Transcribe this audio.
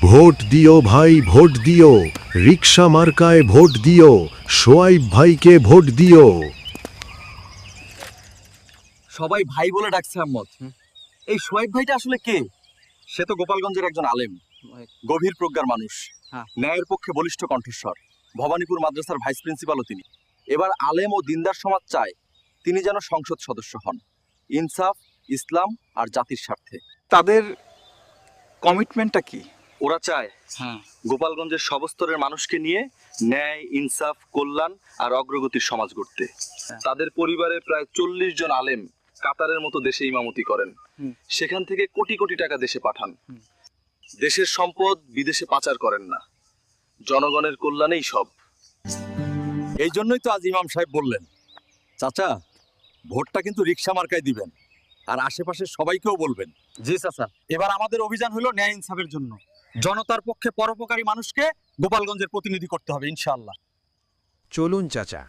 Vote দিও ভাই, vote দিও, রিকশা মার্কায় ভোট দিও, সোয়াইব ভাইকে ভোট দিও। সবাই ভাই বলে ডাকছে আম্মদ। এই সোয়াইব ভাইটা আসলে কে? সে তো গোপালগঞ্জের একজন আলেম, গভীর প্রজ্ঞার মানুষ, ন্যায়ের পক্ষে বলিষ্ঠ কণ্ঠস্বর। ভবানীপুর মাদ্রাসার ভাইস প্রিন্সিপালও তিনি। এবার আলেম ও দিনদার সমাজ চায় তিনি যেন সংসদ সদস্য হন, ইনসাফ, ইসলাম আর জাতির স্বার্থে। তাদের কমিটমেন্টটা কি? ওরা চায় গোপালগঞ্জের সবস্তরের মানুষকে নিয়ে ন্যায়, ইনসাফ, কল্যাণ আর অগ্রগতির সমাজ গড়তে। তাদের পরিবারে প্রায় 40 জন আলেম কাতারের মতো দেশে ইমামতি করেন। সেখান থেকে কোটি কোটি টাকা দেশে পাঠান। দেশের সম্পদ বিদেশে পাচার করেন না, জনগণের কল্যাণেই সব। এই জন্যই তো আজ ইমাম সাহেব বললেন, চাচা ভোটটা কিন্তু রিকশা মার্কায় দিবেন, আর আশেপাশে সবাইকেও বলবেন। জি চাচা। এবার আমাদের অভিযান হলো ন্যায় ইনসাফের জন্য। জনতার পক্ষে পরোপকারী মানুষকে গোপালগঞ্জের প্রতিনিধি করতে হবে ইনশাআল্লাহ। চলুন চাচা।